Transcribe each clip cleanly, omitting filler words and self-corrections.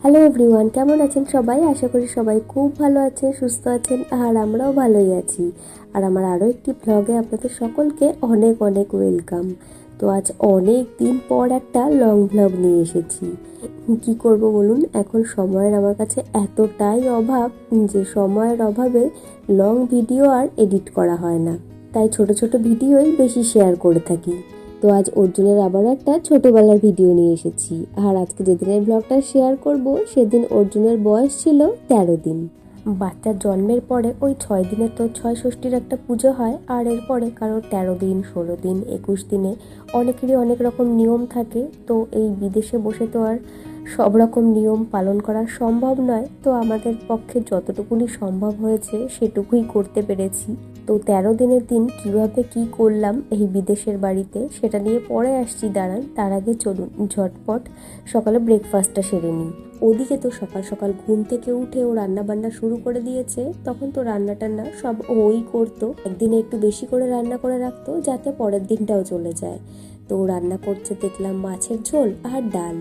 Hello everyone, কেমন আছেন সবাই? আশা করি সবাই খুব ভালো আছেন, সুস্থ আছেন, আর আমরাও ভালোই আছি। আর আমার আরও একটি ব্লগে আপনাদের সকলকে অনেক অনেক ওয়েলকাম। তো আজ অনেক দিন পর একটা লং ব্লগ নিয়ে এসেছি। কি করব বলুন, এখন সময়ের আমার কাছে এতটাই অভাব যে সময়ের অভাবে লং ভিডিও আর এডিট করা হয় না, তাই ছোট ছোট ভিডিওই বেশি শেয়ার করে থাকি। তো আজ অর্জুনের আবার একটা ছোটবেলার ভিডিও নিয়ে এসেছি। আর আজকে যেদিনের ব্লগটা শেয়ার করব সেদিন অর্জুনের বয়স ছিল 13 দিন। বাচ্চার জন্মের পরে ওই 6 দিনে তো ছয় ষষ্ঠীর একটা পুজো হয়, আর এরপরে কারোর 13 দিন, 16 দিন, 21 দিনে অনেকেরই অনেক রকম নিয়ম থাকে। তো এই বিদেশে বসে তো আর সব রকম নিয়ম পালন করা সম্ভব নয়, তো আমাদের পক্ষে যতটুকুনি সম্ভব হয়েছে সেটুকুই করতে পেরেছি। তো 13 দিনের দিন কিভাবে কি করলাম এই বিদেশের বাড়িতে সেটা নিয়ে পরে আসছি, দাঁড়ান। তার আগে চলুন ঝটপট সকালে ব্রেকফাস্টটা সেরে নিই। ওদিকে তো সকাল সকাল ঘুম থেকে উঠে ও রান্না বান্না শুরু করে দিয়েছে। তখন তো রান্না টান্না সব ওই করতো, একদিনে একটু বেশি করে রান্না করে রাখতো যাতে পরের দিনটাও চলে যায়। তো রান্না করছে দেখলাম মাছের ঝোল আর ডাল।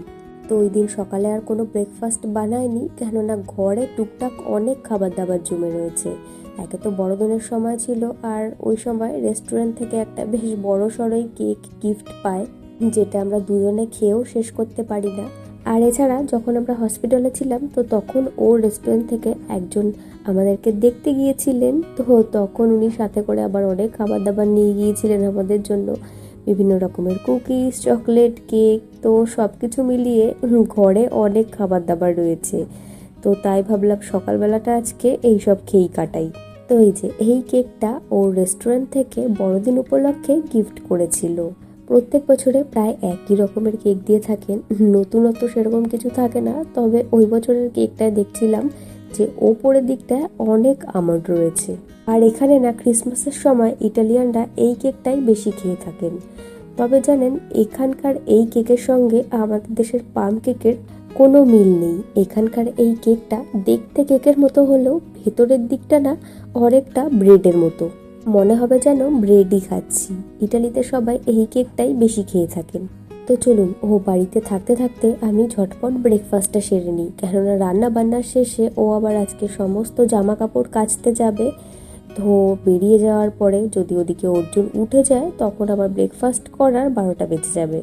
তো ওই দিন সকালে আর কোনো ব্রেকফাস্ট বানায়নি, কেননা ঘরে টুকটাক অনেক খাবার দাবার জমে রয়েছে। একে তো বড়দিনের সময় ছিল, আর ওই সময় রেস্টুরেন্ট থেকে একটা বেশ বড় সড়োই কেক গিফট পায়, যেটা আমরা দুজনে খেয়েও শেষ করতে পারি না। আর এছাড়া যখন আমরা হসপিটালে ছিলাম তো তখন ও রেস্টুরেন্ট থেকে একজন আমাদেরকে দেখতে গিয়েছিলেন, তো তখন উনি সাথে করে আবার অনেক খাবার দাবার নিয়ে গিয়েছিলেন আমাদের জন্য, বিভিন্ন রকমের কুকিজ, চকলেট, কেক। তো সব কিছু মিলিয়ে ঘরে অনেক খাবার দাবার রয়েছে। তো তাই ভাবলাম সকালবেলাটা আজকে এইসব খেয়েই কাটাই। তো এই যে এই কেকটা ওর রেস্টুরেন্ট থেকে বড়দিন উপলক্ষে গিফট করেছিল। প্রত্যেক বছরে প্রায় একই রকমের কেক দিয়ে থাকেন, নতুনত্ব সেরকম কিছু থাকে না। তবে ওই বছরের কেকটায় দেখছিলাম যে ওপরের দিকটায় অনেক আমন্ড রয়েছে। আর এখানে না ক্রিসমাসের সময় ইটালিয়ানরা এই কেকটাই বেশি খেয়ে থাকেন। তবে জানেন, এখানকার এই কেকের সঙ্গে আমাদের দেশের পাম কেকের কোনো মিল নেই। এখানকার এই কেকটা দেখতে কেকের মতো হলেও ভেতরের দিকটা না অনেকটা ব্রেডের মতো, মনে হবে যেন ব্রেডই খাচ্ছি। ইটালিতে সবাই এই কেকটাই বেশি খেয়ে থাকেন। তো চলুন ও বাড়িতে থাকতে থাকতে আমি ঝটপট ব্রেকফাস্টটা সেরে নিই, কেননা রান্না বান্নার শেষে ও আবার আজকে সমস্ত জামা কাপড় কাচতে যাবে। তো বেরিয়ে যাওয়ার পরে যদি ওদিকে অর্জুন উঠে যায় তখন আবার ব্রেকফাস্ট করার 12টা বেজে যাবে।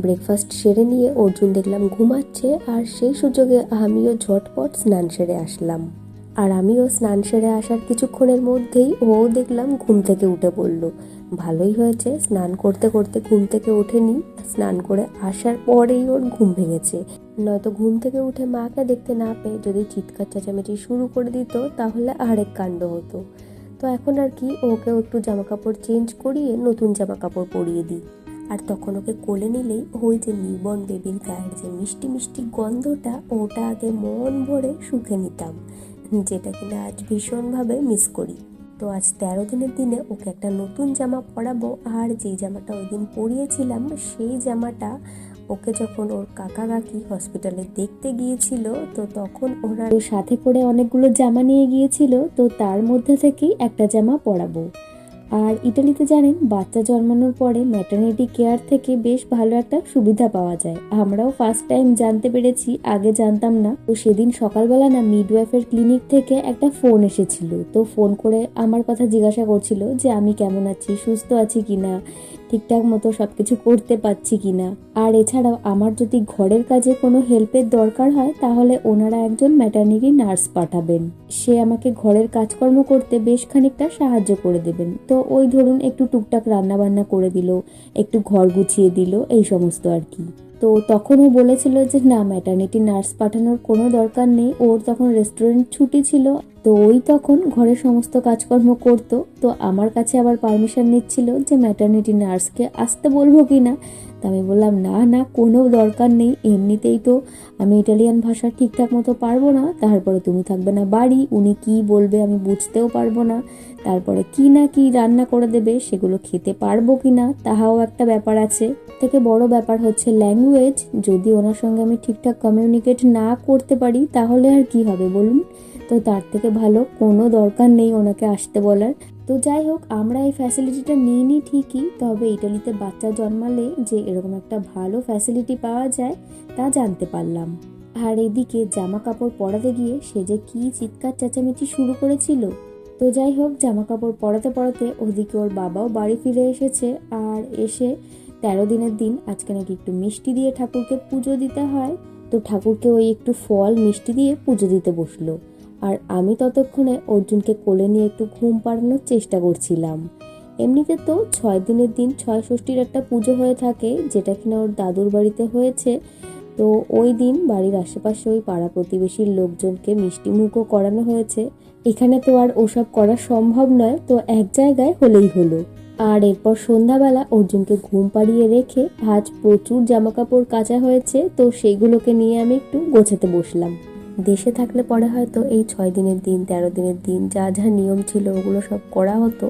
ব্রেকফাস্ট সেরে নিয়ে অর্জুন দেখলাম ঘুমাচ্ছে, আর সেই সুযোগে আমিও ঝটপট স্নান সেরে আসলাম। আর আমিও স্নান সেরে আসার কিছুক্ষণের মধ্যেই ও দেখলাম ঘুম থেকে উঠে পড়লো। ভালোই হয়েছে, স্নান করতে করতে ঘুম থেকে ওঠেনি, স্নান করে আসার পরেই ওর ঘুম ভেঙেছে। নয়তো ঘুম থেকে উঠে মাকে দেখতে না পেয়ে যদি চিৎকার চেঁচামেচি শুরু করে দিত তাহলে আরেক কাণ্ড হতো। তো এখন আর কি, ওকেও একটু জামা কাপড় চেঞ্জ করিয়ে নতুন জামা কাপড় পরিয়ে দিই। আর তখন ওকে কোলে নিলেই ওই যে নিউবর্ন বেবির গায়ের যে মিষ্টি মিষ্টি গন্ধটা, ওটা আগে মন ভরে শুঁকে নিতাম, যেটা কিনা আজ ভীষণভাবে মিস করি। তো আজ 13 দিনের দিনে ওকে একটা নতুন জামা পরাবো। আর যেই জামাটা ওই দিন পরিয়েছিলাম সেই জামাটা ওকে যখন ওর কাকা কাকি হসপিটালে দেখতে গিয়েছিল, তো তখন ওরা সাথে করে অনেকগুলো জামা নিয়ে গিয়েছিল, তো তার মধ্যে থেকেই একটা জামা পরাবো। আর ইটালিতে জানেন, বাচ্চা জন্মানোর পরে ম্যাটারনিটি কেয়ার থেকে বেশ ভালো একটা সুবিধা পাওয়া যায়। আমরাও ফার্স্ট টাইম জানতে পেরেছি, আগে জানতাম না। তো সেদিন সকালবেলা না মিডওয়াইফের ক্লিনিক থেকে একটা ফোন এসেছিল। তো ফোন করে আমার কথা জিজ্ঞাসা করছিল যে আমি কেমন আছি, সুস্থ আছি কিনা, ঠিকঠাক মতো সবকিছু করতে পারছি কিনা। আর এছাড়াও আমার যদি ঘরের কাজে কোনো হেল্পের দরকার হয় তাহলে ওনারা একজন ম্যাটারনিটি নার্স পাঠাবেন, সে আমাকে ঘরের কাজকর্ম করতে বেশ খানিকটা সাহায্য করে দেবেন। তো ওই ধরুন একটু টুকটাক রান্না বান্না করে দিল, একটু ঘর গুছিয়ে দিল, এই সমস্ত আর কি। তো তখন ও বলেছিল যে না, ম্যাটারনিটি নার্স পাঠানোর কোনো দরকার নেই, ওর তখন রেস্টুরেন্ট ছুটি ছিল। তো ওই তখন ঘরের সমস্ত কাজকর্ম করতো। তো আমার কাছে আবার পারমিশন নিচ্ছিল যে ম্যাটারনিটি নার্সকে আসতে বলবো কিনা। তা আমি বললাম না না, কোনো দরকার নেই, এমনিতেই তো আমি ইটালিয়ান ভাষা ঠিকঠাক মতো পারবো না, তারপরে তুমি থাকবে না বাড়ি, উনি কি বলবে আমি বুঝতেও পারবো না, তারপরে কি না কি রান্না করে দেবে সেগুলো খেতে পারবো কি না তাহাও একটা ব্যাপার আছে। থেকে বড় ব্যাপার হচ্ছে ল্যাঙ্গুয়েজ, যদি ওনার সঙ্গে আমি ঠিকঠাক কমিউনিকেট না করতে পারি তাহলে আর কি হবে বলুন। তো তার থেকে ভালো কোনো দরকার নেই ওনাকে আসতে বলার। তো যাই হোক, আমরা এই ফ্যাসিলিটিটা নিইনি ঠিকই, তবে ইটালিতে বাচ্চা জন্মালে যে এরকম একটা ভালো ফ্যাসিলিটি পাওয়া যায় তা জানতে পারলাম। আর এদিকে জামা কাপড় পরাতে গিয়ে সে যে কি চিৎকার চেঁচামেচি শুরু করেছিল। তো যাই হোক, জামা কাপড় পরাতে পরাতে ওদিকে ওর বাবাও বাড়ি ফিরে এসেছে, আর এসে 13 দিনের দিন আজকে নাকি একটু মিষ্টি দিয়ে ঠাকুরকে পুজো দিতে হয়। তো ঠাকুরকে ওই একটু ফল মিষ্টি দিয়ে পুজো দিতে বসলো, আর আমি ততক্ষণে অর্জুনকে কোলে নিয়ে একটু ঘুম পাড়ানোর চেষ্টা করছিলাম। এমনিতে তো 6 দিনের দিন 6 ষষ্ঠীর একটা পুজো হয়ে থাকে, যেটা কিনা ওর দাদুর বাড়িতে হয়েছে। তো ওই দিন বাড়ির আশেপাশে ওই পাড়া প্রতিবেশীর লোকজনকে মিষ্টি মুখও করানো হয়েছে। এখানে তো আর ওসব করা সম্ভব নয়, তো এক জায়গায় হলেই হলো। আর এরপর সন্ধ্যাবেলা অর্জুনকে ঘুম পাড়িয়ে রেখে আজ প্রচুর জামা কাপড় কাচা হয়েছে, তো সেইগুলোকে নিয়ে আমি একটু গোছাতে বসলাম। দেশে থাকলে পরে হয়তো এই 6 দিনের দিন 13 দিনের দিন যা যা নিয়ম ছিল ওগুলো সব করা হতো,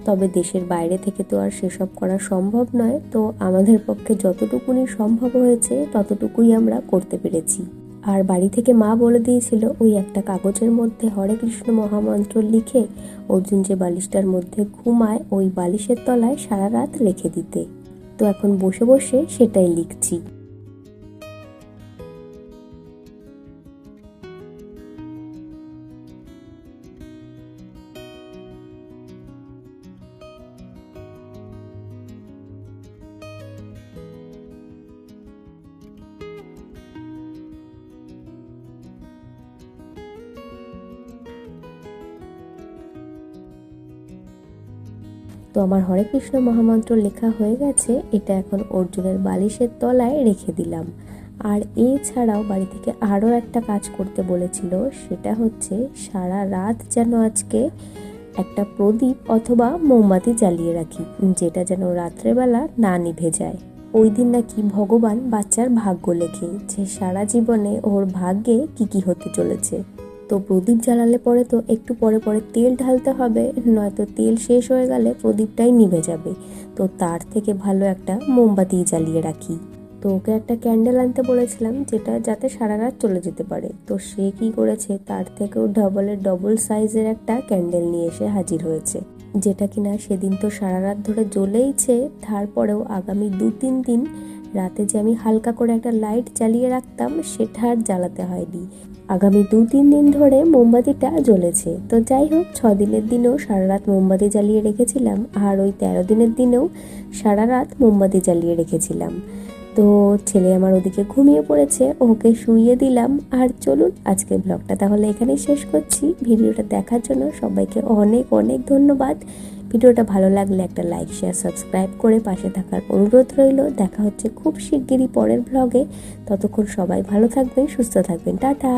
তবে দেশের বাইরে থেকে তো আর সেসব করা সম্ভব নয়। তো আমাদের পক্ষে যতটুকুনি সম্ভব হয়েছে ততটুকুই আমরা করতে পেরেছি। আর বাড়ি থেকে মা বলে দিয়েছিল ওই একটা কাগজের মধ্যে হরে কৃষ্ণ মহামন্ত্র লিখে অর্জুন যে বালিশটার মধ্যে ঘুমায় ওই বালিশের তলায় সারা রাত রেখে দিতে। তো এখন বসে বসে সেটাই লিখছি। তো আমার হরে কৃষ্ণ মহামন্ত্র লেখা হয়ে গেছে, এটা এখন অর্জুনের বালিশের তলায় রেখে দিলাম। আর এছাড়াও বাড়ি থেকে আরও একটা কাজ করতে বলেছিল, সেটা হচ্ছে সারা রাত যেন আজকে একটা প্রদীপ অথবা মোমবাতি জ্বালিয়ে রাখি, যেটা যেন রাত্রেবেলা না নিভে যায়। ওই দিন নাকি ভগবান বাচ্চার ভাগ্য লেখে যে সারা জীবনে ওর ভাগ্যে কি কি হতে চলেছে। তো প্রদীপ জ্বালালে পরে তো একটু পরে পরে তেল ঢালতে হবে, নয়তো তেল শেষ হয়ে গেলে প্রদীপটাই নিভে যাবে। তো তার থেকে ভালো একটা মোমবাতি জ্বালিয়ে রাখি। তো ওকে একটা ক্যান্ডেল আনতে বলেছিলাম, যেটা যাতে সারা রাত চলে যেতে পারে। তো সে কি করেছে, তার থেকেও ডবল সাইজের একটা ক্যান্ডেল নিয়ে এসে হাজির হয়েছে, যেটা কিনা সেদিন তো সারা রাত ধরে জ্বলেইছে। তারপরেও আগামী 2-3 দিন রাতে যে আমি হালকা করে একটা লাইট জ্বালিয়ে রাখতাম সেটা আর জ্বালাতে হয়নি। আগামী 2-3 দিন ধরে মোমবাতিটা জ্বলেছে। তো যাই হোক, 6 দিনের দিনেও সারা রাত মোমবাতি জ্বালিয়ে রেখেছিলাম, আর ওই 13 দিনের দিনেও সারা রাত মোমবাতি জ্বালিয়ে রেখেছিলাম। তো ছেলে আমার ওদিকে ঘুমিয়ে পড়েছে, ওকে শুইয়ে দিলাম। আর চলুন আজকের ব্লগটা তাহলে এখানেই শেষ করছি। ভিডিওটা দেখার জন্য সবাইকে অনেক অনেক ধন্যবাদ। ভিডিওটা ভালো লাগলে একটা লাইক শেয়ার সাবস্ক্রাইব করে পাশে থাকার অনুরোধ রইল। দেখা হচ্ছে খুব শিগগিরই পরের ব্লগে। ততক্ষণ সবাই ভালো থাকবেন, সুস্থ থাকবেন, টাটা।